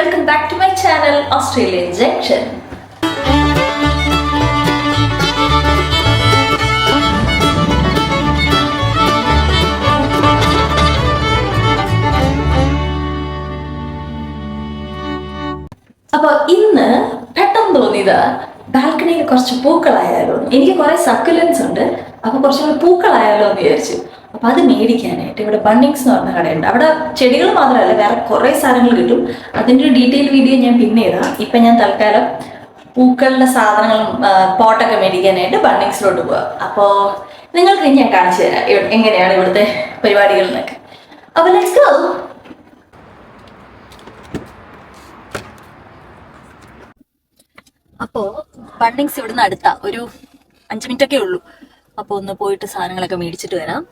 welcome back to my channel Australian Junction. അപ്പോൾ ഇന്ന് പെട്ടെന്ന് തോന്നിയത് ബാൽക്കണിയിൽ കുറച്ച് പൂക്കളായാലോ. എനിക്ക് കുറേ സക്കുലൻസ് ഉണ്ട്, അപ്പോൾ കുറച്ചുകൂടി പൂക്കളായാലോ എന്ന് വിചാരിച്ചു. അപ്പം അത് മേടിക്കാനായിട്ട് ഇവിടെ ബണ്ണിങ്സ് എന്ന് പറഞ്ഞ കടയുണ്ട്. അവിടെ ചെടികൾ മാത്രമല്ല വേറെ കുറേ സാധനങ്ങൾ കിട്ടും. അതിൻ്റെ ഒരു ഡീറ്റെയിൽ വീഡിയോ ഞാൻ പിന്നെ ഇടാം. ഇപ്പം ഞാൻ തൽക്കാലം പൂക്കളുടെ സാധനങ്ങളും പോട്ടൊക്കെ മേടിക്കാനായിട്ട് ബണ്ണിങ്സിലോട്ട് പോവാം. അപ്പോൾ നിങ്ങൾക്ക് ഞാൻ കാണിച്ചു തരാം എങ്ങനെയാണ് ഇവിടുത്തെ പരിപാടികൾ എന്നൊക്കെ. അപ്പോൾ ലെറ്റ്സ് ഗോ. അപ്പോൾ ബണ്ണിങ്സ് ഇവിടുന്ന് അടുത്ത ഒരു 5 മിനിറ്റൊക്കെ ഉള്ളൂ. അപ്പോൾ ഒന്ന് പോയിട്ട് സാധനങ്ങളൊക്കെ മേടിച്ചിട്ട് വരാം.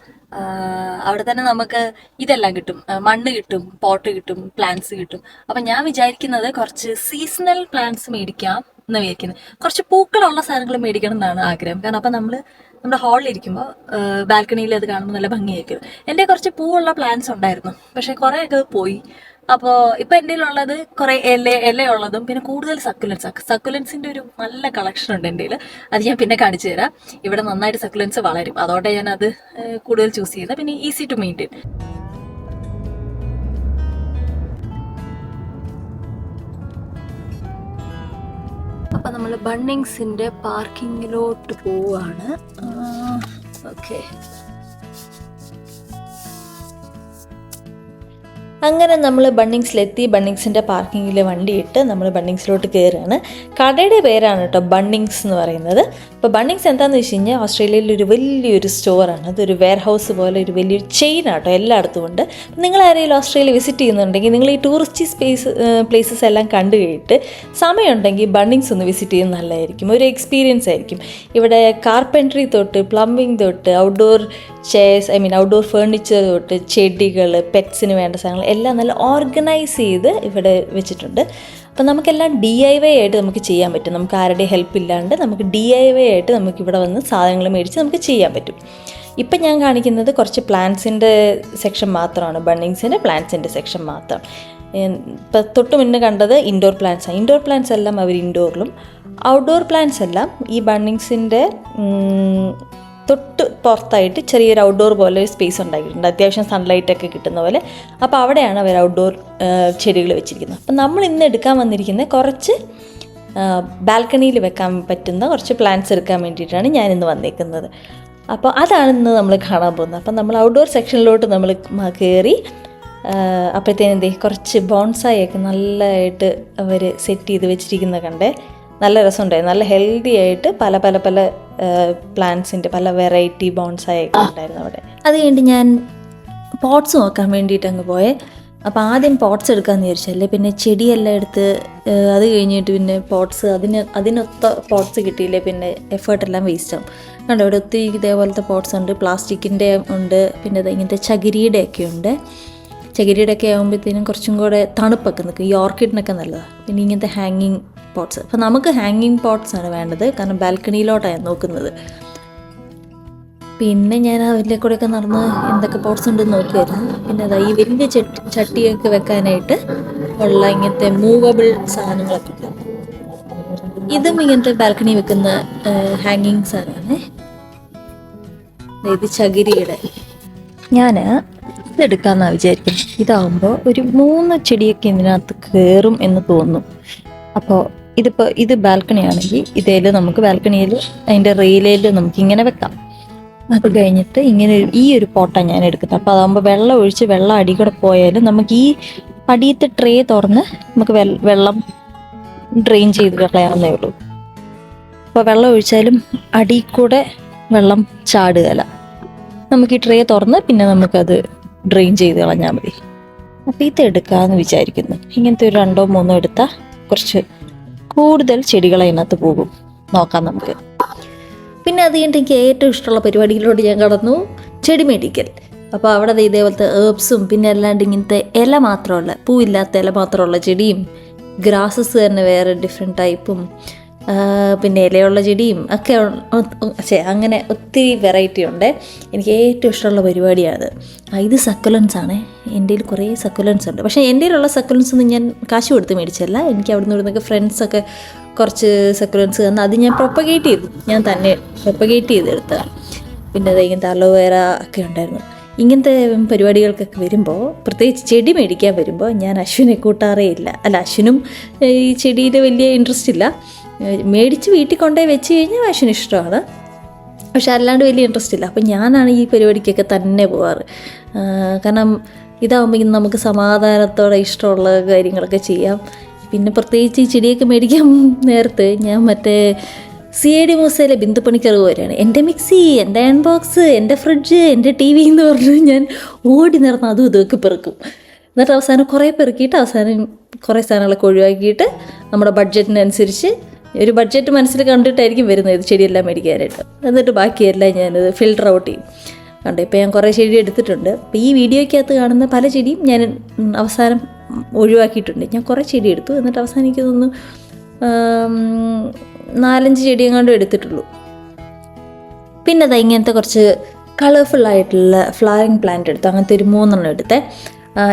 അവിടെ തന്നെ നമുക്ക് ഇതെല്ലാം കിട്ടും, മണ്ണ് കിട്ടും, പോട്ട് കിട്ടും, പ്ലാന്റ്സ് കിട്ടും. അപ്പം ഞാൻ വിചാരിക്കുന്നത് കുറച്ച് സീസണൽ പ്ലാന്റ്സ് മേടിക്കാം എന്ന് വിചാരിക്കുന്നത്. കുറച്ച് പൂക്കളുള്ള സാധനങ്ങൾ മേടിക്കണം എന്നാണ് ആഗ്രഹം. കാരണം അപ്പം നമ്മുടെ ഹാളിലിരിക്കുമ്പോൾ ബാൽക്കണിയിൽ അത് കാണുമ്പോൾ നല്ല ഭംഗിയായിരിക്കും. എൻ്റെ കുറച്ച് പൂവുള്ള പ്ലാന്റ്സ് ഉണ്ടായിരുന്നു, പക്ഷേ കുറേയൊക്കെ പോയി. അപ്പോൾ ഇപ്പം എൻ്റെ ഉള്ളത് കുറേ ഇലയുള്ളതും പിന്നെ കൂടുതൽ സക്കുലൻസിൻ്റെ ഒരു നല്ല കളക്ഷൻ ഉണ്ട് എൻ്റെ കയ്യിൽ. അത് ഞാൻ പിന്നെ കാണിച്ചു തരാം. ഇവിടെ നന്നായിട്ട് സക്കുലൻസ് വളരും, അതോടെ ഞാൻ അത് കൂടുതൽ ചൂസ് ചെയ്യുന്നത്. പിന്നെ ഈസി ടു മെയിൻറ്റെയിൻ. അപ്പം നമ്മൾ ബണ്ണിങ്സിൻ്റെ പാർക്കിങ്ങിലോട്ട് പോവാണ്. ഓക്കെ, അങ്ങനെ നമ്മൾ ബണ്ണിങ്സിലെത്തി. ബണ്ണിങ്സിൻ്റെ പാർക്കിങ്ങിൽ വണ്ടിയിട്ട് നമ്മൾ ബണ്ണിങ്സിലോട്ട് കയറുകയാണ്. കടയുടെ പേരാണ് കേട്ടോ ബണ്ണിങ്സ് എന്ന് പറയുന്നത്. അപ്പോൾ ബണ്ണിങ്സ് എന്താണെന്ന് വെച്ച് കഴിഞ്ഞാൽ ഓസ്ട്രേലിയയിൽ ഒരു വലിയൊരു സ്റ്റോറാണ്. അതൊരു വെയർ ഹൗസ് പോലെ ഒരു വലിയൊരു ചെയിനാട്ടോ, എല്ലായിടത്തും ഉണ്ട്. നിങ്ങൾ ആരെങ്കിലും ഓസ്ട്രേലിയ വിസിറ്റ് ചെയ്യുന്നുണ്ടെങ്കിൽ നിങ്ങൾ ഈ ടൂറിസ്റ്റ് പ്ലേസസ് എല്ലാം കണ്ടു കഴിഞ്ഞിട്ട് സമയമുണ്ടെങ്കിൽ ബണ്ണിങ്സ് ഒന്ന് വിസിറ്റ് ചെയ്യുന്നത് നല്ലതായിരിക്കും. ഒരു എക്സ്പീരിയൻസ് ആയിരിക്കും. ഇവിടെ കാർപ്പൻട്രി തൊട്ട് പ്ലംബിംഗ് തൊട്ട് ഔട്ട്ഡോർ ചെയർസ്, ഔട്ട്ഡോർ ഫേർണിച്ചർ തൊട്ട് ചെടികൾ, പെറ്റ്സിന് വേണ്ട സാധനങ്ങൾ എല്ലാം നല്ല ഓർഗനൈസ് ചെയ്ത് ഇവിടെ വെച്ചിട്ടുണ്ട്. അപ്പം നമുക്കെല്ലാം DIY ആയിട്ട് നമുക്ക് ചെയ്യാൻ പറ്റും. നമുക്ക് ആരുടെയും ഹെൽപ്പ് ഇല്ലാണ്ട് നമുക്ക് DIY ആയിട്ട് നമുക്കിവിടെ വന്ന് സാധനങ്ങൾ മേടിച്ച് നമുക്ക് ചെയ്യാൻ പറ്റും. ഇപ്പം ഞാൻ കാണിക്കുന്നത് കുറച്ച് പ്ലാന്റ്സിൻ്റെ സെക്ഷൻ മാത്രമാണ്, ബണ്ണിങ്സിൻ്റെ പ്ലാന്റ്സിൻ്റെ സെക്ഷൻ മാത്രം. ഇപ്പം തൊട്ട് മുന്നേ കണ്ടത് ഇൻഡോർ പ്ലാന്റ്സാണ്. ഇൻഡോർ പ്ലാന്റ്സ് എല്ലാം അവർ ഇൻഡോറിലും, ഔട്ട്ഡോർ പ്ലാന്റ്സ് എല്ലാം ഈ ബണ്ണിങ്സിൻ്റെ തൊട്ട് പുറത്തായിട്ട് ചെറിയൊരു ഔട്ട്ഡോർ പോലെ ഒരു സ്പേസ് ഉണ്ടാക്കിയിട്ടുണ്ട്, അത്യാവശ്യം സൺലൈറ്റൊക്കെ കിട്ടുന്ന പോലെ. അപ്പോൾ അവിടെയാണ് അവർ ഔട്ട്ഡോർ ചെടികൾ വെച്ചിരിക്കുന്നത്. അപ്പം നമ്മൾ ഇന്ന് എടുക്കാൻ വന്നിരിക്കുന്നത് കുറച്ച് ബാൽക്കണിയിൽ വെക്കാൻ പറ്റുന്ന കുറച്ച് പ്ലാന്റ്സ് എടുക്കാൻ വേണ്ടിയിട്ടാണ് ഞാനിന്ന് വന്നേക്കുന്നത്. അപ്പോൾ അതാണ് ഇന്ന് നമ്മൾ കാണാൻ പോകുന്നത്. അപ്പം നമ്മൾ ഔട്ട്ഡോർ സെക്ഷനിലോട്ട് നമ്മൾ കയറി. അപ്പോഴത്തേനെന്തേ കുറച്ച് ബോൺസായി ഒക്കെ നല്ലതായിട്ട് അവർ സെറ്റ് ചെയ്ത് വെച്ചിരിക്കുന്നത് കണ്ടേ. നല്ല രസമുണ്ടായിരുന്നു. നല്ല ഹെൽത്തി ആയിട്ട് പല പല പല പ്ലാന്റ്സിൻ്റെ പല വെറൈറ്റി ബോൺസായി ഒക്കെ ഉണ്ടായിരുന്നു അവിടെ. അത് കഴിഞ്ഞിട്ട് ഞാൻ പോട്ട്സ് നോക്കാൻ വേണ്ടിയിട്ട് അങ്ങ് പോയേ. അപ്പോൾ ആദ്യം പോട്ട്സ് എടുക്കാമെന്ന് വിചാരിച്ചല്ലേ, പിന്നെ ചെടിയെല്ലാം എടുത്ത് അത് കഴിഞ്ഞിട്ട് പിന്നെ പോട്ട്സ് അതിനൊത്ത പോട്ട്സ് കിട്ടിയില്ലേ, പിന്നെ എഫേർട്ടെല്ലാം വേസ്റ്റ് ആവും. കണ്ടോ ഇവിടെ ഒത്തിരി ഇതേപോലത്തെ പോട്ട്സ് ഉണ്ട്, പ്ലാസ്റ്റിക്കിൻ്റെ ഉണ്ട്, പിന്നെ ഇങ്ങനത്തെ ചകിരിയുടെയൊക്കെ ഉണ്ട്. ചകിരിയുടെയൊക്കെ ആകുമ്പോഴത്തേനും കുറച്ചും കൂടെ തണുപ്പൊക്കെ നിൽക്കും. ഈ ഓർക്കിഡിനൊക്കെ നല്ലതാണ്. പിന്നെ ഇങ്ങനത്തെ ഹാങ്ങിങ് പോട്ട്സ്. അപ്പോൾ നമുക്ക് ഹാങ്ങിങ് പോട്ട്സ് ആണ് വേണ്ടത്, കാരണം ബാൽക്കണിയിലോട്ടാണ് നോക്കുന്നത്. പിന്നെ ഞാൻ അതിലെ കൂടെയൊക്കെ നടന്ന് എന്തൊക്കെ പോട്ട്സ് ഉണ്ടെന്ന് നോക്കിയായിരുന്നു. പിന്നെ അതാ ഈ വലിയ ചട്ടിയൊക്കെ വെക്കാനായിട്ട് ഉള്ള ഇങ്ങനത്തെ മൂവബിൾ സാധനങ്ങളൊക്കെ ഉണ്ട്. ഇതും ഇങ്ങനത്തെ ബാൽക്കണി വെക്കുന്ന ഹാങ്ങിങ് സാധനമാണ്. ഇത് ചകിരിയുടെ. ഞാൻ ഇതെടുക്കാമെന്നാണ് വിചാരിക്കുന്നത്. ഇതാവുമ്പോൾ ഒരു 3 ചെടിയൊക്കെ ഇതിനകത്ത് കയറും എന്ന് തോന്നുന്നു. അപ്പോൾ ഇത് ബാൽക്കണി ആണെങ്കിൽ ഇതേൽ നമുക്ക് ബാൽക്കണിയിൽ അതിൻ്റെ റെയിലേൽ നമുക്കിങ്ങനെ വെക്കാം. അത് കഴിഞ്ഞിട്ട് ഇങ്ങനെ ഈ ഒരു പോട്ടാണ് ഞാൻ എടുക്കുന്നത്. അപ്പോൾ അതാകുമ്പോൾ വെള്ളം ഒഴിച്ച് വെള്ളം അടി കൂടെ പോയാലും നമുക്ക് ഈ അടിയത്തെ ട്രേ തുറന്ന് നമുക്ക് വെള്ളം ഡ്രെയിൻ ചെയ്ത് കളയാവുന്നേ ഉള്ളൂ. അപ്പോൾ വെള്ളം ഒഴിച്ചാലും അടി കൂടെ വെള്ളം ചാടുകയില്ല. നമുക്ക് ഈ ട്രേ തുറന്ന് പിന്നെ നമുക്കത് ഡ്രെയിൻ ചെയ്ത് കളഞ്ഞാൽ മതി. അപ്പോൾ ഇത് എടുക്കാമെന്ന് വിചാരിക്കുന്നു. ഇങ്ങനത്തെ ഒരു 2 or 3 എടുത്താൽ കുറച്ച് കൂടുതൽ ചെടികൾ അതിനകത്ത് പോകും. നോക്കാം നമുക്ക്. പിന്നെ അത് കഴിഞ്ഞിട്ട് എനിക്ക് ഏറ്റവും ഇഷ്ടമുള്ള പരിപാടിയിലോട്ട് ഞാൻ കടന്നു, ചെടി മേടിക്കൽ. അപ്പോൾ അവിടെ ഇതേപോലത്തെ ഹേർബ്സും പിന്നെ അല്ലാണ്ട് ഇങ്ങനത്തെ ഇല മാത്രമുള്ള, പൂവില്ലാത്ത ഇല മാത്രമുള്ള ചെടിയും, ഗ്രാസസ് തന്നെ വേറെ ഡിഫറെൻറ്റ് ടൈപ്പും, പിന്നെ ഇലയുള്ള ചെടിയും ഒക്കെ അങ്ങനെ ഒത്തിരി വെറൈറ്റി ഉണ്ട്. എനിക്ക് ഏറ്റവും ഇഷ്ടമുള്ള പരിപാടിയാണ് ഇത് സക്കുലൻസ് ആണ്. എൻ്റെ കയ്യിൽ കുറേ സക്കുലൻസ് ഉണ്ട്. പക്ഷേ എൻ്റെ കയ്യിലുള്ള സക്കുലൻസ് ഒന്നും ഞാൻ കാശ് കൊടുത്ത് മേടിച്ചല്ല. എനിക്ക് അവിടെ നിന്നൊക്കെ ഫ്രണ്ട്സൊക്കെ കുറച്ച് സക്കുലൻസ് തന്ന് അത് ഞാൻ ഞാൻ തന്നെ പ്രൊപ്പഗേറ്റ് ചെയ്തെടുത്തതാണ്. പിന്നെ ഇങ്ങനത്തെ അലോവേറ ഒക്കെ ഉണ്ടായിരുന്നു. ഇങ്ങനത്തെ പരിപാടികൾക്കൊക്കെ വരുമ്പോൾ, പ്രത്യേകിച്ച് ചെടി മേടിക്കാൻ വരുമ്പോൾ ഞാൻ അശ്വിനെ കൂട്ടാറേ ഇല്ല. അശ്വിനും ഈ ചെടിയിൽ വലിയ ഇൻട്രസ്റ്റ് ഇല്ല. മേടിച്ച് വീട്ടിൽ കൊണ്ടുപോയി വെച്ച് കഴിഞ്ഞാൽ അശ്വിന് ഇഷ്ടമാണ്, പക്ഷെ അല്ലാണ്ട് വലിയ ഇൻട്രസ്റ്റ് ഇല്ല. അപ്പം ഞാനാണ് ഈ പരിപാടിക്കൊക്കെ തന്നെ പോവാറ്. കാരണം ഇതാകുമ്പോൾ നമുക്ക് സമാധാനത്തോടെ ഇഷ്ടമുള്ള കാര്യങ്ങളൊക്കെ ചെയ്യാം. പിന്നെ പ്രത്യേകിച്ച് ഈ ചെടിയൊക്കെ മേടിക്കാൻ നേരത്ത് ഞാൻ മറ്റേ CID മൂസയിലെ ബിന്ദു പണിക്കർ പോലെയാണ്. എൻ്റെ മിക്സി, എൻ്റെ അയൺ ബോക്സ്, എൻ്റെ ഫ്രിഡ്ജ്, എൻ്റെ TV എന്ന് പറഞ്ഞു ഞാൻ ഓടി നടന്ന് അതും ഇതൊക്കെ പെറുക്കും. എന്നിട്ട് അവസാനം കുറേ പെറുക്കിയിട്ട് അവസാനം കുറേ സാധനങ്ങളൊക്കെ ഒഴിവാക്കിയിട്ട് നമ്മുടെ ബഡ്ജറ്റിനനുസരിച്ച് ഒരു ബഡ്ജറ്റ് മനസ്സിൽ കണ്ടിട്ടായിരിക്കും വരുന്നത് ഇത് ചെടിയെല്ലാം മേടിക്കാനായിട്ട്. എന്നിട്ട് ബാക്കിയെല്ലാം ഞാനത് ഫിൽട്ടർ ഔട്ട് ചെയ്യും. കണ്ടോ, ഇപ്പോൾ ഞാൻ കുറേ ചെടി എടുത്തിട്ടുണ്ട്. അപ്പോൾ ഈ വീഡിയോയ്ക്കകത്ത് കാണുന്ന പല ചെടിയും ഞാൻ അവസാനം ഒഴിവാക്കിയിട്ടുണ്ട്. ഞാൻ കുറേ ചെടി എടുത്തു. എന്നിട്ട് അവസാനം എനിക്ക് തോന്നുന്നു 4-5 ചെടിയും കണ്ടും എടുത്തിട്ടുള്ളൂ. പിന്നെ അത് ഇങ്ങനത്തെ കുറച്ച് കളർഫുള്ളായിട്ടുള്ള ഫ്ലവറിങ് പ്ലാന്റ് എടുത്തു. അങ്ങനത്തെ ഒരു 3 എടുത്തേ.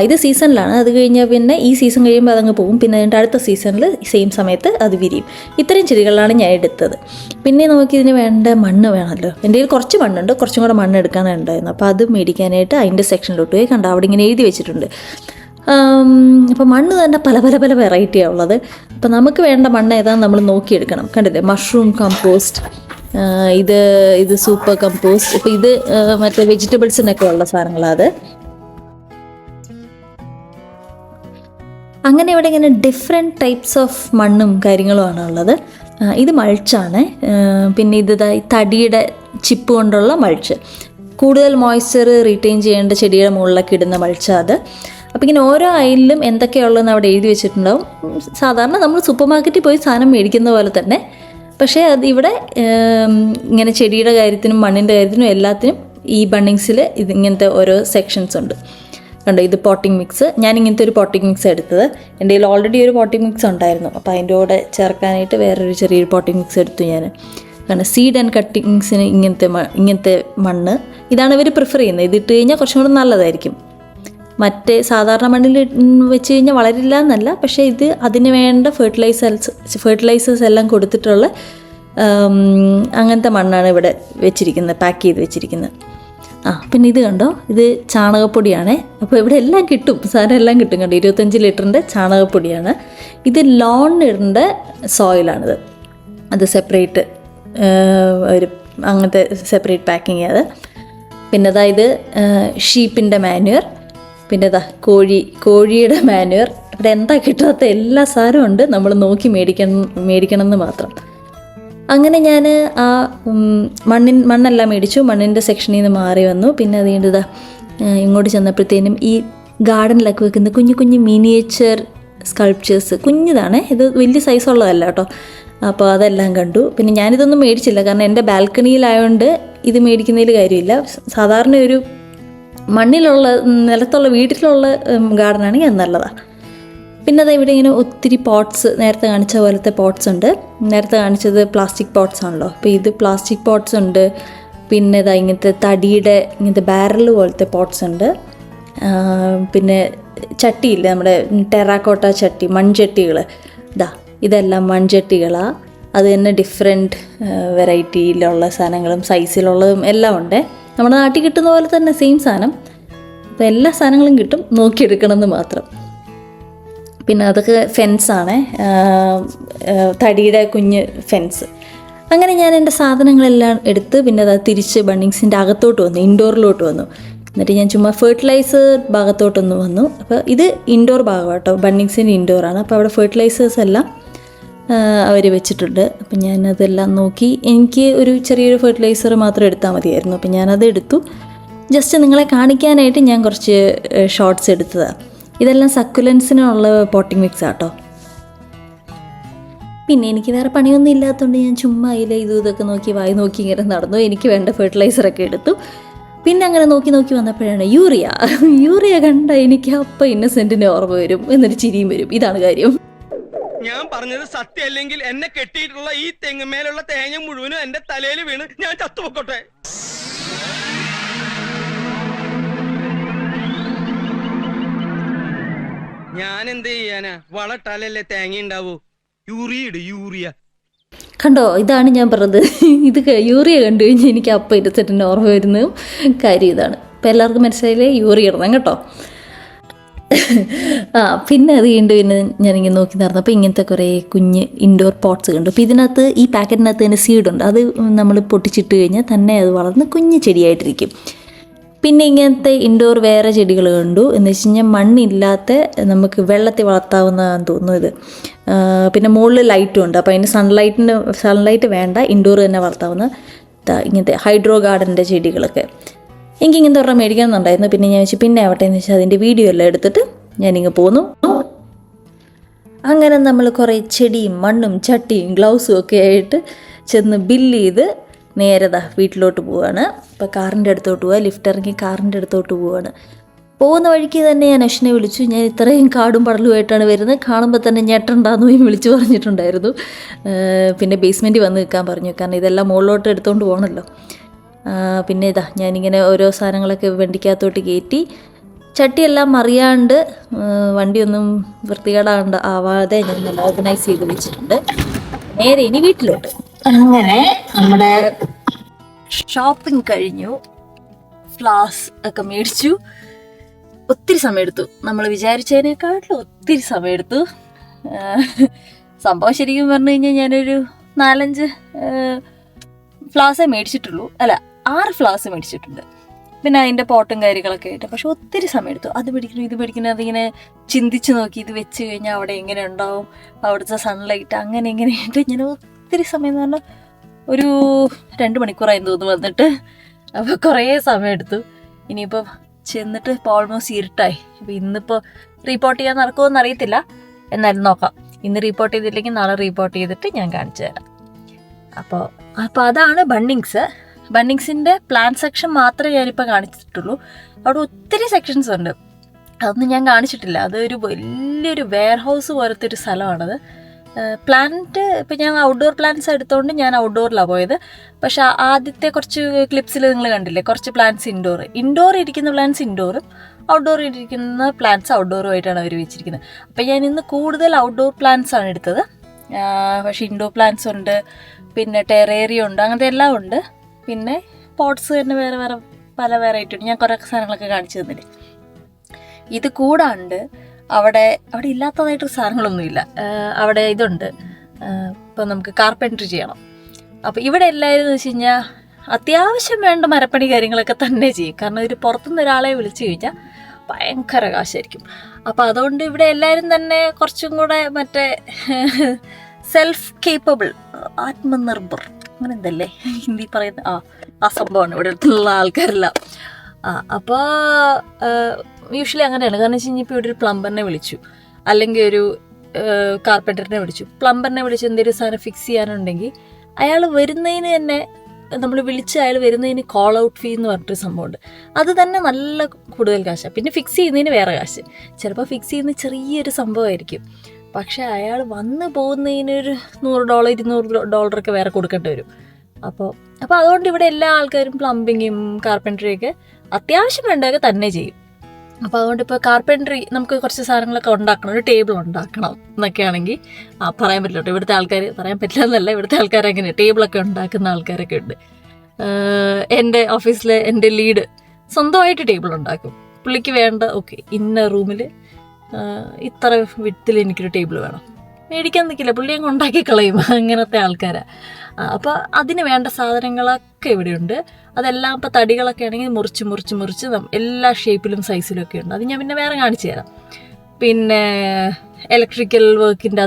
ഇത് സീസണിലാണ്. അത് കഴിഞ്ഞാൽ പിന്നെ ഈ സീസൺ കഴിയുമ്പോൾ അതങ്ങ് പോകും. പിന്നെ അതിൻ്റെ അടുത്ത സീസണിൽ സെയിം സമയത്ത് അത് വിരിയും. ഇത്രയും ചെടികളാണ് ഞാൻ എടുത്തത്. പിന്നെ നമുക്കിതിന് വേണ്ട മണ്ണ് വേണമല്ലോ. എൻ്റെ കയ്യിൽ കുറച്ച് മണ്ണുണ്ട്, കുറച്ചും കൂടെ മണ്ണ് എടുക്കാനുണ്ടായിരുന്നു. അപ്പോൾ അത് മേടിക്കാനായിട്ട് അതിൻ്റെ സെക്ഷനിലോട്ട് പോയി. കണ്ടോ, അവിടെ ഇങ്ങനെ എഴുതി വെച്ചിട്ടുണ്ട്. അപ്പോൾ മണ്ണ് തന്നെ പല പല പല വെറൈറ്റിയാണ് ഉള്ളത്. അപ്പോൾ നമുക്ക് വേണ്ട മണ്ണ് ഏതാണെന്ന് നമ്മൾ നോക്കിയെടുക്കണം. കണ്ടില്ലേ, മഷ്റൂം കമ്പോസ്റ്റ്, ഇത് സൂപ്പർ കമ്പോസ്റ്റ്. ഇപ്പോൾ ഇത് മറ്റേ വെജിറ്റബിൾസിനൊക്കെ ഉള്ള സാധനങ്ങളാണ് അത്. അങ്ങനെ ഇവിടെ ഇങ്ങനെ ഡിഫറെൻറ്റ് ടൈപ്സ് ഓഫ് മണ്ണും കാര്യങ്ങളുമാണ് ഉള്ളത്. ഇത് മൾച്ചാണ്. പിന്നെ ഇത് തടിയുടെ ചിപ്പ് കൊണ്ടുള്ള മൾച്ച്. കൂടുതൽ മോയ്സ്ചർ റീറ്റെയിൻ ചെയ്യേണ്ട ചെടിയുടെ മുകളിലൊക്കെ ഇടുന്ന മൾച്ചാണ് അത്. അപ്പോൾ ഇങ്ങനെ ഓരോ അയിലും എന്തൊക്കെയുള്ളതെന്ന് അവിടെ എഴുതി വെച്ചിട്ടുണ്ടാവും. സാധാരണ നമ്മൾ സൂപ്പർ മാർക്കറ്റിൽ പോയി സാധനം മേടിക്കുന്ന പോലെ തന്നെ. പക്ഷേ അതിവിടെ ഇങ്ങനെ ചെടിയുടെ കാര്യത്തിനും മണ്ണിൻ്റെ കാര്യത്തിനും എല്ലാത്തിനും ഈ ബണ്ണിങ്സിൽ ഇങ്ങനത്തെ ഓരോ സെക്ഷൻസ് ഉണ്ട്. കണ്ടോ, ഇത് പോട്ടിംഗ് മിക്സ്. ഞാൻ ഇങ്ങനത്തെ ഒരു പോട്ടിംഗ് മിക്സ് എടുത്തത്. എൻ്റെ കയ്യിൽ ഓൾറെഡി ഒരു പോട്ടിംഗ് മിക്സ് ഉണ്ടായിരുന്നു. അപ്പോൾ അതിൻ്റെ കൂടെ ചേർക്കാനായിട്ട് വേറൊരു ചെറിയൊരു പോട്ടിംഗ് മിക്സ് എടുത്തു ഞാൻ. കാരണം സീഡ് ആൻഡ് കട്ടിങ്സിന് ഇങ്ങനത്തെ മണ്ണ് ഇതാണ് ഇവർ പ്രിഫർ ചെയ്യുന്നത്. ഇതിട്ട് കഴിഞ്ഞാൽ കുറച്ചും കൂടെ നല്ലതായിരിക്കും. മറ്റേ സാധാരണ മണ്ണിൽ വെച്ച് കഴിഞ്ഞാൽ വളരില്ല എന്നല്ല, പക്ഷേ ഇത് അതിന് വേണ്ട ഫെർട്ടിലൈസേഴ്സ് എല്ലാം കൊടുത്തിട്ടുള്ള അങ്ങനത്തെ മണ്ണാണ് ഇവിടെ വെച്ചിരിക്കുന്നത്, പാക്ക് ചെയ്ത് വെച്ചിരിക്കുന്നത്. പിന്നെ ഇത് കണ്ടോ, ഇത് ചാണകപ്പൊടിയാണ്. അപ്പോൾ ഇവിടെ എല്ലാം കിട്ടും, സാധനം എല്ലാം കിട്ടും. കണ്ടോ, 25 ലിറ്ററിൻ്റെ ചാണകപ്പൊടിയാണ്. ഇത് ലോണിടേണ്ട സോയിലാണിത്. അത് സെപ്പറേറ്റ് ഒരു അങ്ങനത്തെ സെപ്പറേറ്റ് പാക്കിങ് അത്. പിന്നെ ഇത് ഷീപ്പിൻ്റെ മാന്യൂർ. പിന്നെ കോഴിയുടെ മാന്യൂർ. ഇവിടെ എന്താ കിട്ടാത്ത എല്ലാ സാധനവും ഉണ്ട്. നമ്മൾ നോക്കി മേടിക്കണം എന്ന് മാത്രം. അങ്ങനെ ഞാൻ ആ മണ്ണെല്ലാം മേടിച്ചു. മണ്ണിൻ്റെ സെക്ഷനിൽ നിന്ന് മാറി വന്നു. പിന്നെ അത് കഴിഞ്ഞിട്ട് ഇങ്ങോട്ട് ചെന്നപ്പോഴത്തേനും ഈ ഗാർഡനിലൊക്കെ വെക്കുന്ന കുഞ്ഞു കുഞ്ഞു മിനിയേച്ചർ സ്കൾപ്ചേഴ്സ്, കുഞ്ഞിതാണ്, ഇത് വലിയ സൈസുള്ളതല്ല കേട്ടോ. അപ്പോൾ അതെല്ലാം കണ്ടു. പിന്നെ ഞാനിതൊന്നും മേടിച്ചില്ല, കാരണം എൻ്റെ ബാൽക്കണിയിലായതുകൊണ്ട് ഇത് മേടിക്കുന്നതിൽ കാര്യമില്ല. സാധാരണ ഒരു മണ്ണിലുള്ള നിലത്തുള്ള വീട്ടിലുള്ള ഗാർഡനാണെങ്കിൽ അത് നല്ലതാണ്. പിന്നെ ഇവിടെ ഇങ്ങനെ ഒത്തിരി പോട്ട്സ്, നേരത്തെ കാണിച്ച പോലത്തെ പോട്ട്സ് ഉണ്ട്. നേരത്തെ കാണിച്ചത് പ്ലാസ്റ്റിക് പോട്ട്സ് ആണല്ലോ. അപ്പോൾ ഇത് പ്ലാസ്റ്റിക് പോട്ട്സ് ഉണ്ട്. പിന്നെ ഇങ്ങനത്തെ തടിയുടെ ഇങ്ങനത്തെ ബാരൽ പോലത്തെ പോട്ട്സ് ഉണ്ട്. പിന്നെ ചട്ടിയില്ലേ, നമ്മുടെ ടെറാക്കോട്ട ചട്ടി, മൺചട്ടികൾ. ഇതെല്ലാം മൺചട്ടികളാണ്. അത് തന്നെ ഡിഫറെൻറ്റ് വെറൈറ്റിയിലുള്ള സാധനങ്ങളും സൈസിലുള്ളതും എല്ലാം ഉണ്ട്. നമ്മുടെ നാട്ടിൽ കിട്ടുന്ന പോലെ തന്നെ സെയിം സാധനം. അപ്പോൾ എല്ലാ സാധനങ്ങളും കിട്ടും, നോക്കിയെടുക്കണമെന്ന് മാത്രം. പിന്നെ അതൊക്കെ ഫെൻസാണ്, തടിയുടെ കുഞ്ഞ് ഫെൻസ്. അങ്ങനെ ഞാൻ എൻ്റെ സാധനങ്ങളെല്ലാം എടുത്ത് പിന്നെ അത് തിരിച്ച് ബണ്ണിങ്സിൻ്റെ അകത്തോട്ട് വന്നു, ഇൻഡോറിലോട്ട് വന്നു. എന്നിട്ട് ഞാൻ ചുമ്മാ ഫെർട്ടിലൈസർ ഭാഗത്തോട്ടൊന്ന് വന്നു. അപ്പോൾ ഇത് ഇൻഡോർ ഭാഗം കേട്ടോ, ബണ്ണിങ്സിൻ്റെ ഇൻഡോറാണ്. അപ്പോൾ അവിടെ ഫെർട്ടിലൈസേഴ്സ് എല്ലാം അവർ വെച്ചിട്ടുണ്ട്. അപ്പം ഞാനതെല്ലാം നോക്കി. എനിക്ക് ഒരു ചെറിയൊരു ഫെർട്ടിലൈസർ മാത്രം എടുത്താൽ മതിയായിരുന്നു. അപ്പം ഞാനത് എടുത്തു. ജസ്റ്റ് നിങ്ങളെ കാണിക്കാനായിട്ട് ഞാൻ കുറച്ച് ഷോർട്സ് എടുത്തതാണ്. ഇതെല്ലാം സക്കുലൻസിനുള്ള പോട്ടിംഗ് മിക്സ് ആട്ടോ. പിന്നെ എനിക്ക് വേറെ പണിയൊന്നും ഇല്ലാത്തതുകൊണ്ട് ഞാൻ ചുമ്മാ ഇതൊക്കെ നോക്കി വായി നോക്കി ഇങ്ങനെ നടന്നു. എനിക്ക് വേണ്ട ഫെർട്ടിലൈസറൊക്കെ എടുത്തു. പിന്നെ അങ്ങനെ നോക്കി വന്നപ്പോഴാണ് യൂറിയ കണ്ട എനിക്ക് അപ്പം ഇന്നസെൻറ്റിൻ്റെ ഓർമ്മ വരും, എന്നൊരു ചിരിയും വരും. ഇതാണ് കാര്യം. ഞാൻ പറഞ്ഞത് സത്യമല്ലെങ്കിൽ എന്നെ കെട്ടിയിട്ടുള്ള ഈ തെങ്ങുമേലുള്ള തേങ്ങ മുഴുവനും എന്റെ തലയിൽ വീണ് ഞാൻ ചത്തുപൊക്കോട്ടെ. ഞാൻ എന്ത് ചെയ്യാനാ? വളട്ടാലല്ലേ തേങ്ങ ഉണ്ടാവൂ. യൂറിയ. കണ്ടോ, ഇതാണ് ഞാൻ പറഞ്ഞത്. ഇത് യൂറിയ കണ്ടു കഴിഞ്ഞാൽ എനിക്ക് അപ്പം ഇരുത്തിട്ട് ഓർമ്മ വരുന്നതും കാര്യം ഇതാണ്. ഇപ്പം എല്ലാവർക്കും മനസ്സിലായില്ലേ, യൂറിയ ഇടണം കേട്ടോ. പിന്നെ അത് കഴിഞ്ഞ് പിന്നെ ഞാനിങ്ങനെ നോക്കി നടന്നപ്പോൾ ഇങ്ങനത്തെ കുറേ കുഞ്ഞ് ഇൻഡോർ പോട്ട്സ് കണ്ടു. അപ്പോൾ ഇതിനകത്ത് ഈ പാക്കറ്റിനകത്ത് തന്നെ സീഡുണ്ട്. അത് നമ്മൾ പൊട്ടിച്ചിട്ട് കഴിഞ്ഞാൽ തന്നെ അത് വളർന്ന് കുഞ്ഞ് ചെടിയായിട്ടിരിക്കും. പിന്നെ ഇങ്ങനത്തെ ഇൻഡോർ വേറെ ചെടികൾ കണ്ടു. എന്ന് വെച്ച് കഴിഞ്ഞാൽ മണ്ണില്ലാത്ത നമുക്ക് വെള്ളത്തിൽ വളർത്താവുന്നതാണെന്ന് തോന്നുന്നു ഇത്. പിന്നെ മുകളിൽ ലൈറ്റും ഉണ്ട്. അപ്പോൾ അതിന് സൺലൈറ്റ് വേണ്ട, ഇൻഡോർ തന്നെ വളർത്താവുന്ന ഇങ്ങനത്തെ ഹൈഡ്രോ ഗാർഡൻ്റെ ചെടികളൊക്കെ. എനിക്ക് ഇങ്ങനത്തെ ഒരെണ്ണം മേടിക്കണമെന്നുണ്ടായിരുന്നു. പിന്നെ ഞാൻ വെച്ച് പിന്നെ ആവട്ടെ എന്ന് വെച്ചാൽ അതിൻ്റെ വീഡിയോ എല്ലാം എടുത്തിട്ട് ഞാനിങ്ങ് പോന്നു. അങ്ങനെ നമ്മൾ കുറേ ചെടിയും മണ്ണും ചട്ടിയും ഗ്ലൗസും ഒക്കെ ആയിട്ട് ചെന്ന് ബില്ല് ചെയ്ത് നേരെ വീട്ടിലോട്ട് പോവുകയാണ്. ഇപ്പോൾ കാറിൻ്റെ അടുത്തോട്ട് പോവുക, ലിഫ്റ്റ് ഇറങ്ങി കാറിൻ്റെ അടുത്തോട്ട് പോവുകയാണ്. പോകുന്ന വഴിക്ക് തന്നെ ഞാൻ അശ്വിനെ വിളിച്ചു. ഞാൻ ഇത്രയും കാടും പടലുമായിട്ടാണ് വരുന്നത്, കാണുമ്പോൾ തന്നെ ഞെട്ടണ്ടാന്ന് വിളിച്ചു പറഞ്ഞിട്ടുണ്ടായിരുന്നു. പിന്നെ ബേസ്മെൻറ്റിൽ വന്ന് നിൽക്കാൻ പറഞ്ഞു, കാരണം ഇതെല്ലാം മുകളിലോട്ട് എടുത്തുകൊണ്ട് പോകണമല്ലോ. പിന്നെ ഞാനിങ്ങനെ ഓരോ സാധനങ്ങളൊക്കെ വണ്ടിക്കകത്തോട്ട് കയറ്റി ചട്ടിയെല്ലാം അറിയാണ്ട് വണ്ടിയൊന്നും ആവാതെ ഞാൻ നല്ല ഓർഗനൈസ് ചെയ്ത് വെച്ചിട്ടുണ്ട്. നേരെ ഇനി വീട്ടിലോട്ട്. അങ്ങനെ നമ്മുടെ ഷോപ്പിംഗ് കഴിഞ്ഞു, ഫ്ലവേഴ്സ് ഒക്കെ മേടിച്ചു. ഒത്തിരി സമയമെടുത്തു, നമ്മൾ വിചാരിച്ചതിനേക്കാട്ടിലും ഒത്തിരി സമയമെടുത്തു. സംഭവം ശരിക്കും പറഞ്ഞു കഴിഞ്ഞാൽ ഞാനൊരു 4-5 ഫ്ലവേഴ്സേ മേടിച്ചിട്ടുള്ളൂ, അല്ല 6 ഫ്ലവേഴ്സ് മേടിച്ചിട്ടുണ്ട്. പിന്നെ അതിൻ്റെ പോട്ടും കാര്യങ്ങളൊക്കെ ആയിട്ട്. പക്ഷെ ഒത്തിരി സമയമെടുത്തു. അത് പിടിക്കണം ഇത് പിടിക്കണം, അതിങ്ങനെ ചിന്തിച്ച് നോക്കി ഇത് വെച്ച് കഴിഞ്ഞാൽ അവിടെ എങ്ങനെ ഉണ്ടാവും, അവിടുത്തെ സൺലൈറ്റ് അങ്ങനെ ഇങ്ങനെയായിട്ട് ഞാൻ ഒത്തിരി സമയം എന്ന് പറഞ്ഞാൽ ഒരു 2 മണിക്കൂറായി തോന്നുന്നു വന്നിട്ട്. അപ്പോൾ കുറേ സമയമെടുത്തു. ഇനിയിപ്പോൾ ചെന്നിട്ട് ഇപ്പോൾ ഓൾമോസ്റ്റ് ഇരുട്ടായി. അപ്പോൾ ഇന്നിപ്പോൾ റിപ്പോർട്ട് ചെയ്യാൻ നടക്കുമോയെന്ന് അറിയത്തില്ല, എന്നാലും നോക്കാം. ഇന്ന് റിപ്പോർട്ട് ചെയ്തില്ലെങ്കിൽ നാളെ റിപ്പോർട്ട് ചെയ്തിട്ട് ഞാൻ കാണിച്ചു തരാം. അപ്പോൾ അതാണ് ബണ്ണിങ്സിൻ്റെ പ്ലാൻ സെക്ഷൻ മാത്രമേ ഞാനിപ്പോൾ കാണിച്ചിട്ടുള്ളൂ. അവിടെ ഒത്തിരി സെക്ഷൻസ് ഉണ്ട്, അതൊന്നും ഞാൻ കാണിച്ചിട്ടില്ല. അതൊരു വലിയൊരു വെയർ ഹൗസ് പോലത്തെ ഒരു സ്ഥലമാണത്. പ്ലാന്റ് ഇപ്പം ഞാൻ ഔട്ട്ഡോർ പ്ലാന്റ്സ് എടുത്തുകൊണ്ട് ഞാൻ ഔട്ട്ഡോറിലാണ് പോയത്. പക്ഷെ ആദ്യത്തെ കുറച്ച് ക്ലിപ്സിൽ നിങ്ങൾ കണ്ടില്ലേ, കുറച്ച് പ്ലാന്റ്സ് ഇൻഡോർ ഇരിക്കുന്ന പ്ലാന്റ്സ് ഇൻഡോറും ഔട്ട്ഡോർ ഇരിക്കുന്ന പ്ലാന്റ്സ് ഔട്ട്ഡോറുമായിട്ടാണ് അവർ വെച്ചിരിക്കുന്നത്. അപ്പം ഞാൻ ഇന്ന് കൂടുതൽ ഔട്ട്ഡോർ പ്ലാന്റ്സ് ആണ് എടുത്തത്. പക്ഷേ ഇൻഡോർ പ്ലാന്റ്സ് ഉണ്ട്, പിന്നെ ടെറേറിയ ഉണ്ട്, അങ്ങനത്തെ എല്ലാം ഉണ്ട്. പിന്നെ പോട്ട്സ് തന്നെ വേറെ പല വെറൈറ്റി ഉണ്ട്. ഞാൻ കുറേ സാധനങ്ങളൊക്കെ കാണിച്ചു തന്നില്ലേ. ഇത് കൂടാണ്ട് അവിടെ ഇല്ലാത്തതായിട്ട് സാധനങ്ങളൊന്നുമില്ല. അവിടെ ഇതുണ്ട്, ഇപ്പം നമുക്ക് കാർപ്പൻട്രി ചെയ്യണം. അപ്പോൾ ഇവിടെ എല്ലാവരും എന്ന് വെച്ച് കഴിഞ്ഞാൽ അത്യാവശ്യം വേണ്ട മരപ്പണി കാര്യങ്ങളൊക്കെ തന്നെ ചെയ്യും. കാരണം ഒരു പുറത്തുനിന്ന് ഒരാളെ വിളിച്ചു കഴിഞ്ഞാൽ ഭയങ്കര കാശായിരിക്കും. അപ്പോൾ അതുകൊണ്ട് ഇവിടെ എല്ലാവരും തന്നെ കുറച്ചും കൂടെ മറ്റേ സെൽഫ് കേപ്പബിൾ, ആത്മനിർഭർ, അങ്ങനെ എന്തല്ലേ ഹിന്ദി പറയുന്ന ആ സംഭവമാണ് ഇവിടെ അടുത്തുള്ള ആൾക്കാരെല്ലാം. അപ്പോൾ യൂഷ്വലി അങ്ങനെയാണ്. കാരണം വെച്ച് കഴിഞ്ഞാൽ ഇപ്പോൾ ഇവിടെ ഒരു പ്ലംബറിനെ വിളിച്ചു, അല്ലെങ്കിൽ ഒരു കാർപ്പൻറ്ററിനെ വിളിച്ചു. പ്ലംബറിനെ വിളിച്ച് എന്തെങ്കിലും സാധനം ഫിക്സ് ചെയ്യാനുണ്ടെങ്കിൽ അയാൾ വരുന്നതിന് തന്നെ, നമ്മൾ വിളിച്ച് അയാൾ വരുന്നതിന് കോൾ ഔട്ട് ഫീ എന്ന് പറഞ്ഞിട്ടൊരു സംഭവമുണ്ട്. അത് തന്നെ നല്ല കൂടുതൽ കാശാണ്. പിന്നെ ഫിക്സ് ചെയ്യുന്നതിന് വേറെ കാശ്. ചിലപ്പോൾ ഫിക്സ് ചെയ്യുന്ന ചെറിയൊരു സംഭവമായിരിക്കും, പക്ഷേ അയാൾ വന്ന് പോകുന്നതിനൊരു $100 $200 വേറെ കൊടുക്കേണ്ടി വരും. അപ്പോൾ അതുകൊണ്ട് ഇവിടെ എല്ലാ ആൾക്കാരും പ്ലംബിങ്ങും കാർപ്പൻട്രിയൊക്കെ അത്യാവശ്യം വേണ്ടതൊക്കെ തന്നെ ചെയ്യും. അപ്പോൾ അതുകൊണ്ട് ഇപ്പോൾ കാർപ്പൻട്രി നമുക്ക് കുറച്ച് സാധനങ്ങളൊക്കെ ഉണ്ടാക്കണം, ഒരു ടേബിൾ ഉണ്ടാക്കണം എന്നൊക്കെ ആണെങ്കിൽ പറയാൻ പറ്റില്ല കേട്ടോ. ഇവിടുത്തെ ആൾക്കാർ പറയാൻ പറ്റില്ല എന്നല്ല, ഇവിടുത്തെ ആൾക്കാർ അങ്ങനെ ടേബിളൊക്കെ ഉണ്ടാക്കുന്ന ആൾക്കാരൊക്കെ ഉണ്ട്. എൻ്റെ ഓഫീസിലെ എൻ്റെ ലീഡ് സ്വന്തമായിട്ട് ടേബിൾ ഉണ്ടാക്കും. പുള്ളിക്ക് വേണ്ട ഇന്ന റൂമിൽ ഇത്ര വിട്ടിൽ എനിക്കൊരു ടേബിൾ വേണം, മേടിക്കാൻ നിൽക്കില്ല, പുള്ളി അങ്ങ് ഉണ്ടാക്കി കളയും. അങ്ങനത്തെ ആൾക്കാരാണ്. അപ്പോൾ അതിന് വേണ്ട സാധനങ്ങളൊക്കെ ഇവിടെയുണ്ട്. അതെല്ലാം ഇപ്പോൾ തടികളൊക്കെ ആണെങ്കിൽ മുറിച്ച് എല്ലാ ഷേപ്പിലും സൈസിലും ഒക്കെ ഉണ്ട്. അത് ഞാൻ പിന്നെ വേറെ കാണിച്ചു തരാം. പിന്നെ ഇലക്ട്രിക്കൽ വർക്കിൻ്റെ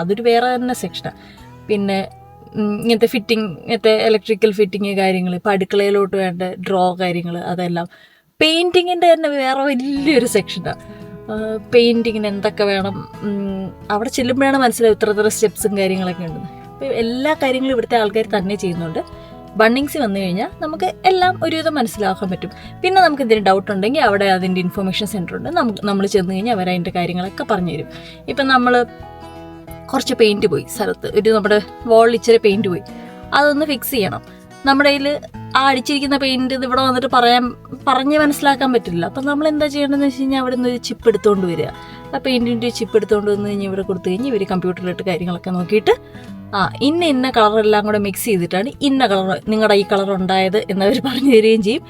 അതൊരു വേറെ തന്നെ സെക്ഷനാണ്. പിന്നെ ഇങ്ങനത്തെ ഇങ്ങനത്തെ ഇലക്ട്രിക്കൽ ഫിറ്റിങ് കാര്യങ്ങൾ, ഇപ്പോൾ അടുക്കളയിലോട്ട് വേണ്ട ഡ്രോ കാര്യങ്ങൾ, അതെല്ലാം. പെയിൻറ്റിങ്ങിൻ്റെ തന്നെ വേറെ വലിയൊരു സെക്ഷനാണ്. പെയിൻറ്റിങ്ങിന് എന്തൊക്കെ വേണം അവിടെ ചെല്ലുമ്പോഴാണ് മനസ്സിലാവും ഇത്ര സ്റ്റെപ്സും കാര്യങ്ങളൊക്കെ ഉണ്ട്. അപ്പോൾ എല്ലാ കാര്യങ്ങളും ഇവിടുത്തെ ആൾക്കാർ തന്നെ ചെയ്യുന്നുണ്ട്. ബണ്ണിങ്സ് വന്നു കഴിഞ്ഞാൽ നമുക്ക് എല്ലാം ഒരുവിധം മനസ്സിലാക്കാൻ പറ്റും. പിന്നെ നമുക്ക് എന്തെങ്കിലും ഡൗട്ട് ഉണ്ടെങ്കിൽ അവിടെ അതിൻ്റെ ഇൻഫർമേഷൻ സെൻ്റർ ഉണ്ട്. നമ്മൾ ചെന്ന് കഴിഞ്ഞാൽ അവർ അതിൻ്റെ കാര്യങ്ങളൊക്കെ പറഞ്ഞു തരും. ഇപ്പം നമ്മൾ കുറച്ച് പെയിൻറ്റ് പോയി സ്ഥലത്ത്, നമ്മുടെ വോളിൽ ഇച്ചിരി പെയിൻറ്റ് പോയി, അതൊന്ന് ഫിക്സ് ചെയ്യണം. നമ്മുടെ കയ്യിൽ ആ അടിച്ചിരിക്കുന്ന പെയിൻറ്റ് ഇവിടെ വന്നിട്ട് പറഞ്ഞ് മനസ്സിലാക്കാൻ പറ്റില്ല. അപ്പം നമ്മൾ എന്താ ചെയ്യേണ്ടതെന്ന് വെച്ച് കഴിഞ്ഞാൽ അവിടെ നിന്ന് ഒരു ചിപ്പ് എടുത്തുകൊണ്ട് വരിക. ആ പെയിൻറ്റിൻ്റെ ചിപ്പ് എടുത്തുകൊണ്ട് വന്ന് കഴിഞ്ഞാൽ ഇവിടെ കൊടുത്തു കഴിഞ്ഞാൽ ഇവർ കമ്പ്യൂട്ടറിലിട്ട് കാര്യങ്ങളൊക്കെ നോക്കിയിട്ട് ഇന്ന കളറെല്ലാം കൂടെ മിക്സ് ചെയ്തിട്ടാണ് ഇന്ന കളർ നിങ്ങളുടെ ഈ കളർ ഉണ്ടായത് എന്നവർ പറഞ്ഞു തരികയും ചെയ്യും.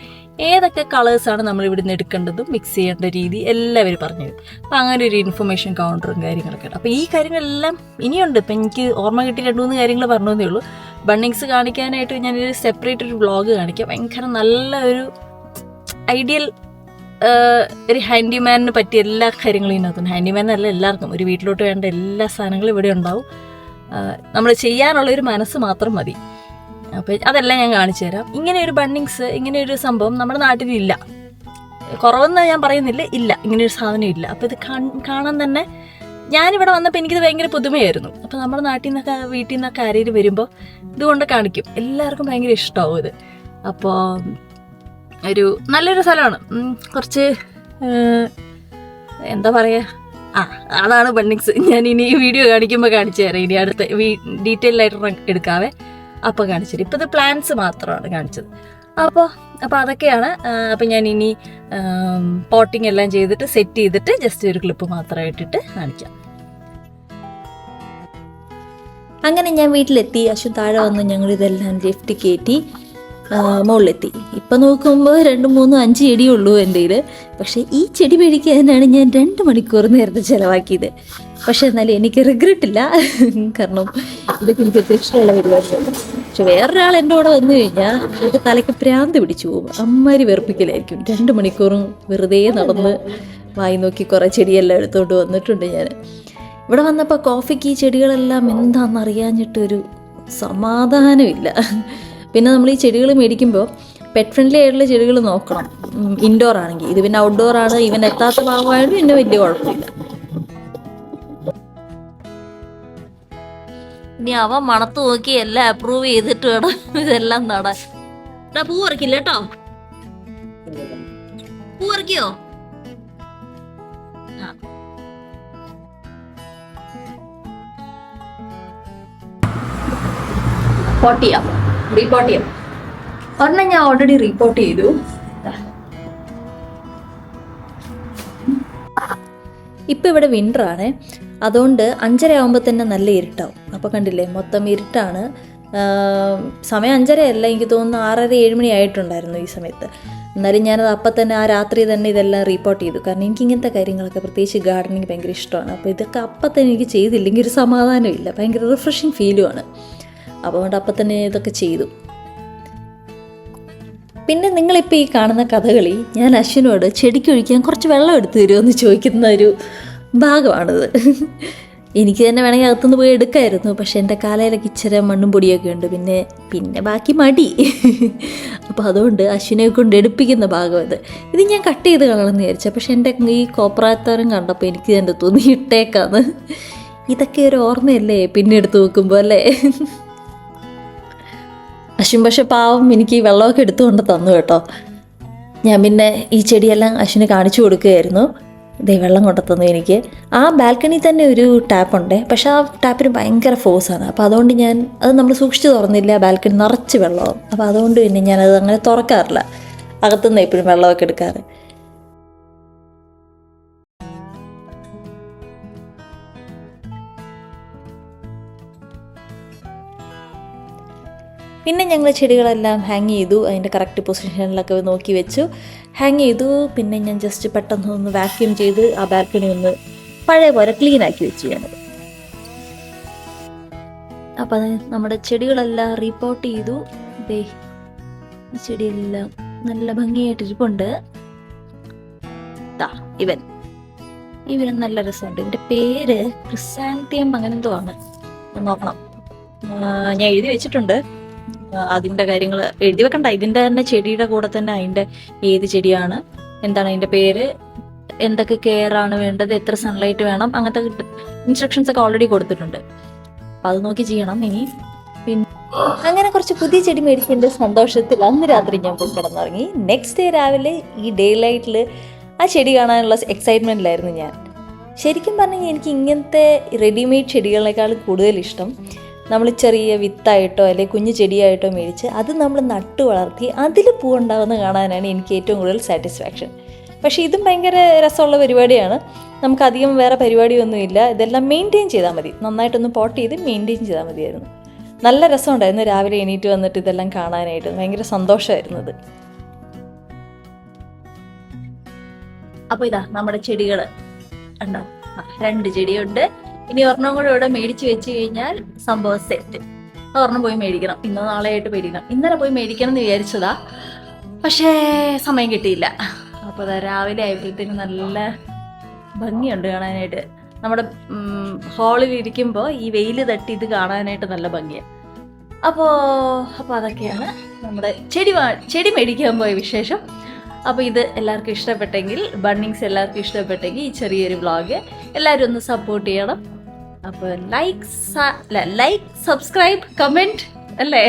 ഏതൊക്കെ കളേഴ്സാണ് നമ്മൾ ഇവിടെ നിന്ന് എടുക്കേണ്ടതും മിക്സ് ചെയ്യേണ്ട രീതി എല്ലാവരും പറഞ്ഞു തരും. അപ്പം അങ്ങനെ ഒരു ഇൻഫർമേഷൻ കൗണ്ടറും കാര്യങ്ങളൊക്കെ ഉണ്ട്. അപ്പോൾ ഈ കാര്യങ്ങളെല്ലാം ഇനിയുണ്ട്. ഇപ്പം എനിക്ക് ഓർമ്മ കിട്ടി 2-3 കാര്യങ്ങൾ പറഞ്ഞതേ ഉള്ളൂ. ബണ്ണിങ്സ് കാണിക്കാനായിട്ട് ഞാനൊരു സെപ്പറേറ്റ് ഒരു വ്ളോഗ് കാണിക്കാം. ഭയങ്കര നല്ല ഒരു ഐഡിയൽ ഒരു ഹാൻഡിമാനിന് പറ്റിയ എല്ലാ കാര്യങ്ങളും ഇതിനകത്തുണ്ട്. ഹാൻഡിമാൻ എന്നല്ല, എല്ലാവർക്കും ഒരു വീട്ടിലോട്ട് വേണ്ട എല്ലാ സാധനങ്ങളും ഇവിടെ ഉണ്ടാവും. നമ്മൾ ചെയ്യാനുള്ളൊരു മനസ്സ് മാത്രം മതി. അപ്പോൾ അതെല്ലാം ഞാൻ കാണിച്ചു തരാം. ഇങ്ങനെ ഒരു ബണ്ണിങ്സ്, ഇങ്ങനെ ഒരു സംഭവം നമ്മുടെ നാട്ടിലില്ല. കുറവെന്ന് ഞാൻ പറയുന്നില്ല, ഇല്ല, ഇങ്ങനെയൊരു സാധനം ഇല്ല. അപ്പോൾ ഇത് കാണാൻ തന്നെ ഞാനിവിടെ വന്നപ്പോൾ എനിക്കിത് ഭയങ്കര പുതുമയായിരുന്നു. അപ്പോൾ നമ്മുടെ നാട്ടിൽ നിന്നൊക്കെ വീട്ടിൽ നിന്നൊക്കെ ആരെങ്കിലും വരുമ്പോൾ ഇതുകൊണ്ട് കാണിക്കും. എല്ലാവർക്കും ഭയങ്കര ഇഷ്ടമാവും ഇത്. അപ്പോൾ ഒരു നല്ലൊരു സ്ഥലമാണ്. കുറച്ച് എന്താ പറയുക, അതാണ് ബണ്ണിങ്സ്. ഞാൻ ഇനി ഈ വീഡിയോ കാണിക്കുമ്പോൾ കാണിച്ചു തരാം. ഇനി അടുത്ത ഡീറ്റെയിൽ ആയിട്ട് എടുക്കാവേ, അപ്പോൾ കാണിച്ചു തരാം. ഇപ്പോൾ ഇത് പ്ലാൻസ് മാത്രമാണ് കാണിച്ചത്. അപ്പോൾ അതൊക്കെയാണ്. അപ്പോൾ ഞാൻ ഇനി പോട്ടിങ് എല്ലാം ചെയ്തിട്ട് സെറ്റ് ചെയ്തിട്ട് ജസ്റ്റ് ഒരു ക്ലിപ്പ് മാത്രമായിട്ടിട്ട് കാണിക്കാം. അങ്ങനെ ഞാൻ വീട്ടിലെത്തി. അശ്വൻ താഴെ വന്ന് ഞങ്ങളിതെല്ലാം ലിഫ്റ്റ് കയറ്റി മുകളിലെത്തി. ഇപ്പം നോക്കുമ്പോൾ 2, 3, 5 ചെടിയുള്ളൂ എൻ്റെ കയ്യിൽ. പക്ഷേ ഈ ചെടി മേടിക്കാനാണ് ഞാൻ 2 മണിക്കൂർ നേരത്തെ ചിലവാക്കിയത്. പക്ഷെ എന്നാലും എനിക്ക് റിഗ്രറ്റ് ഇല്ല, കാരണം ഇതൊക്കെ എനിക്ക് ഒത്തിരി ഇഷ്ടമുള്ള പരിപാടിയാണ്. പക്ഷെ വേറൊരാൾ എൻ്റെ കൂടെ വന്നു കഴിഞ്ഞാൽ എനിക്ക് തലയ്ക്ക് ഭ്രാന്ത് പിടിച്ചു പോകും. അമ്മാതിരി വെറുപ്പിക്കലായിരിക്കും. 2 മണിക്കൂറും വെറുതെ നടന്ന് വായി നോക്കി കുറേ ചെടിയെല്ലാം എടുത്തുകൊണ്ട് വന്നിട്ടുണ്ട് ഞാൻ. ഇവിടെ വന്നപ്പോൾ കോഫിക്ക് ഈ ചെടികളെല്ലാം എന്താണെന്ന് അറിയാഞ്ഞിട്ടൊരു സമാധാനമില്ല. പിന്നെ നമ്മൾ ഈ ചെടികൾ മേടിക്കുമ്പോൾ പെറ്റ് ഫ്രണ്ട്ലി ആയിട്ടുള്ള ചെടികൾ നോക്കണം. ഇൻഡോർ ആണെങ്കിൽ. ഇത് പിന്നെ ഔട്ട്ഡോർ ആണ്. ഇവൻ എത്താത്ത ഭാഗമായിട്ട് പിന്നെ വലിയ കുഴപ്പമില്ല. ഇനി അവൻ മണത്ത് നോക്കി എല്ലാം അപ്രൂവ് ചെയ്തിട്ട് വേണം ഇതെല്ലാം നടാൻ. പൂ പറിക്കില്ല കേട്ടോ. പൂ പറിക്കോ? റിപ്പോർട്ട് ചെയ്യാം. ഒരെണ്ണം ഞാൻ ഓൾറെഡി റിപ്പോർട്ട് ചെയ്തു. ഇപ്പം ഇവിടെ വിൻ്ററാണ്, അതുകൊണ്ട് 5:30 ആകുമ്പോൾ തന്നെ നല്ല ഇരുട്ടാവും. അപ്പോൾ കണ്ടില്ലേ, മൊത്തം ഇരുട്ടാണ്. സമയം 5:30 അല്ല, എനിക്ക് തോന്നുന്നു 6:30-7 മണി ആയിട്ടുണ്ടായിരുന്നു ഈ സമയത്ത്. എന്നാലും ഞാനത് അപ്പം തന്നെ ആ രാത്രി തന്നെ ഇതെല്ലാം റിപ്പോർട്ട് ചെയ്തു. കാരണം എനിക്ക് ഇങ്ങനത്തെ കാര്യങ്ങളൊക്കെ, പ്രത്യേകിച്ച് ഗാർഡനിങ് ഭയങ്കര ഇഷ്ടമാണ്. അപ്പോൾ ഇതൊക്കെ അപ്പം തന്നെ എനിക്ക് ചെയ്തില്ലെങ്കിൽ ഒരു സമാധാനമില്ല, ഭയങ്കര റിഫ്രഷിങ് ഫീലുമാണ്. അപ്പോൾ അതുകൊണ്ട് അപ്പം തന്നെ ഇതൊക്കെ ചെയ്തു. പിന്നെ നിങ്ങളിപ്പോൾ ഈ കാണുന്ന കഥകളി ഞാൻ അശ്വിനോട് ചെടിക്കൊഴിക്കാൻ കുറച്ച് വെള്ളം എടുത്തു തരുമോ എന്ന് ചോദിക്കുന്ന ഒരു ഭാഗമാണിത്. എനിക്ക് തന്നെ വേണമെങ്കിൽ അകത്തുനിന്ന് പോയി എടുക്കാമായിരുന്നു. പക്ഷേ എൻ്റെ കാലയിലൊക്കെ ഇച്ചിരി മണ്ണും പൊടിയൊക്കെ ഉണ്ട്. പിന്നെ ബാക്കി മടി. അപ്പോൾ അതുകൊണ്ട് അശ്വിനെ കൊണ്ട് എടുപ്പിക്കുന്ന ഭാഗം ഇത് ഞാൻ കട്ട് ചെയ്ത് കളയണമെന്ന് വിചാരിച്ചത്. പക്ഷേ എൻ്റെ ഈ കോപ്രായത്തരം കണ്ടപ്പോൾ എനിക്ക് തന്നെ തോന്നി ഇട്ടേക്കാന്ന്. ഇതൊക്കെ ഒരു ഓർമ്മയല്ലേ പിന്നെ എടുത്ത് നോക്കുമ്പോൾ അല്ലേ. അശ്വിൻ പക്ഷെ പാവം എനിക്ക് ഈ വെള്ളമൊക്കെ എടുത്തുകൊണ്ട് തന്നു കേട്ടോ. ഞാൻ പിന്നെ ഈ ചെടിയെല്ലാം അശ്വിന് കാണിച്ചു കൊടുക്കുകയായിരുന്നു. ഇതേ വെള്ളം കൊണ്ടുത്തന്നു എനിക്ക്. ആ ബാൽക്കണി തന്നെ ഒരു ടാപ്പുണ്ട്, പക്ഷെ ആ ടാപ്പിന് ഭയങ്കര ഫോഴ്സാണ്. അപ്പോൾ അതുകൊണ്ട് ഞാൻ അത് നമ്മൾ സൂക്ഷിച്ച് തുറന്നില്ല, ബാൽക്കണി നിറച്ച് വെള്ളമാവും. അപ്പോൾ അതുകൊണ്ട് പിന്നെ ഞാനത് അങ്ങനെ തുറക്കാറില്ല, അകത്തുനിന്ന് എപ്പോഴും വെള്ളമൊക്കെ എടുക്കാറ്. പിന്നെ ഞങ്ങൾ ചെടികളെല്ലാം ഹാങ് ചെയ്തു. അതിൻ്റെ കറക്റ്റ് പൊസിഷനിലൊക്കെ നോക്കി വെച്ചു ഹാങ് ചെയ്തു. പിന്നെ ഞാൻ ജസ്റ്റ് പെട്ടെന്ന് ഒന്ന് വാക്യൂം ചെയ്ത് ആ ബാൽക്കണി ഒന്ന് പഴയ പോലെ ക്ലീൻ ആക്കി വെച്ചു ഞാനത്. അപ്പം അത് നമ്മുടെ ചെടികളെല്ലാം റിപ്പോർട്ട് ചെയ്തു. ദേ ഈ ചെടിയെല്ലാം നല്ല ഭംഗിയായിട്ടിരിപ്പുണ്ട്. ഇവൻ നല്ല രസമുണ്ട്. ഇതിൻ്റെ പേര് ക്രിസാന്തിയം അങ്ങനെ എന്തോ ആണ്, നോക്കണം. ഞാൻ എഴുതി വെച്ചിട്ടുണ്ട്. അതിൻ്റെ കാര്യങ്ങൾ എഴുതി വെക്കണ്ട, ഇതിൻ്റെ തന്നെ ചെടിയുടെ കൂടെ തന്നെ അതിൻ്റെ ഏത് ചെടിയാണ്, എന്താണ് അതിൻ്റെ പേര്, എന്തൊക്കെ കെയർ ആണ് വേണ്ടത്, എത്ര സൺലൈറ്റ് വേണം, അങ്ങനത്തെ ഇൻസ്ട്രക്ഷൻസ് ഒക്കെ ഓൾറെഡി കൊടുത്തിട്ടുണ്ട്. അപ്പം അത് നോക്കി ചെയ്യണം ഇനി. പിന്നെ അങ്ങനെ കുറച്ച് പുതിയ ചെടി മേടിച്ചതിൻ്റെ സന്തോഷത്തിൽ അന്ന് രാത്രി ഞാൻ പോയി കിടന്നിറങ്ങി. നെക്സ്റ്റ് ഡേ രാവിലെ ഈ ഡേ ലൈറ്റിൽ ആ ചെടി കാണാനുള്ള എക്സൈറ്റ്മെൻറ്റിലായിരുന്നു ഞാൻ. ശരിക്കും പറഞ്ഞാൽ എനിക്ക് ഇങ്ങനത്തെ റെഡിമെയ്ഡ് ചെടികളെക്കാൾ കൂടുതൽ ഇഷ്ടം നമ്മൾ ചെറിയ വിത്തായിട്ടോ അല്ലെങ്കിൽ കുഞ്ഞു ചെടിയായിട്ടോ മേടിച്ച് അത് നമ്മൾ നട്ടു വളർത്തി അതിൽ പൂവുണ്ടാകുന്ന കാണാനാണ് എനിക്ക് ഏറ്റവും കൂടുതൽ സാറ്റിസ്ഫാക്ഷൻ. പക്ഷേ ഇതും ഭയങ്കര രസമുള്ള പരിപാടിയാണ്. നമുക്കധികം വേറെ പരിപാടിയൊന്നുമില്ല, ഇതെല്ലാം മെയിൻറ്റെയിൻ ചെയ്താൽ മതി. നന്നായിട്ടൊന്ന് പോട്ട് ചെയ്ത് മെയിൻറ്റെയിൻ ചെയ്താൽ മതിയായിരുന്നു. നല്ല രസമുണ്ടായിരുന്നു രാവിലെ എണീറ്റ് വന്നിട്ട് ഇതെല്ലാം കാണാനായിട്ട്. ഭയങ്കര സന്തോഷമായിരുന്നത്. അപ്പോൾ ഇതാ നമ്മുടെ ചെടികൾ ഉണ്ടോ, 2 ചെടിയുണ്ട്. ഇനി ഒരെണ്ണം കൂടെ ഇവിടെ മേടിച്ച് വെച്ച് കഴിഞ്ഞാൽ സംഭവം സെറ്റ്. ഒരെണ്ണം പോയി മേടിക്കണം, ഇന്നോ നാളെ ആയിട്ട് മേടിക്കണം. ഇന്നലെ പോയി മേടിക്കണം എന്ന് വിചാരിച്ചതാ, പക്ഷേ സമയം കിട്ടിയില്ല. അപ്പോൾ അതാ രാവിലെ ആയപ്പോഴത്തേക്കും നല്ല ഭംഗിയുണ്ട് കാണാനായിട്ട്. നമ്മുടെ ഹാളിൽ ഇരിക്കുമ്പോൾ ഈ വെയിൽ തട്ടി ഇത് കാണാനായിട്ട് നല്ല ഭംഗിയാണ്. അപ്പോൾ അതൊക്കെയാണ് നമ്മുടെ ചെടി മേടിക്കാൻ പോയ വിശേഷം. അപ്പോൾ ഇത് എല്ലാവർക്കും ഇഷ്ടപ്പെട്ടെങ്കിൽ, ബണ്ണിങ്സ് എല്ലാവർക്കും ഇഷ്ടപ്പെട്ടെങ്കിൽ ഈ ചെറിയൊരു വ്ളോഗ് എല്ലാവരും ഒന്ന് സപ്പോർട്ട് ചെയ്യണം. അപ്പോൾ ലൈക്ക് സബ്സ്ക്രൈബ് കമൻറ്റ് അല്ലേ.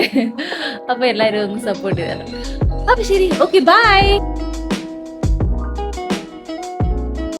അപ്പോൾ എല്ലാവരും ഒന്ന് സപ്പോർട്ട് ചെയ്യണം. അപ്പോൾ ശരി, ഓക്കെ, ബൈ.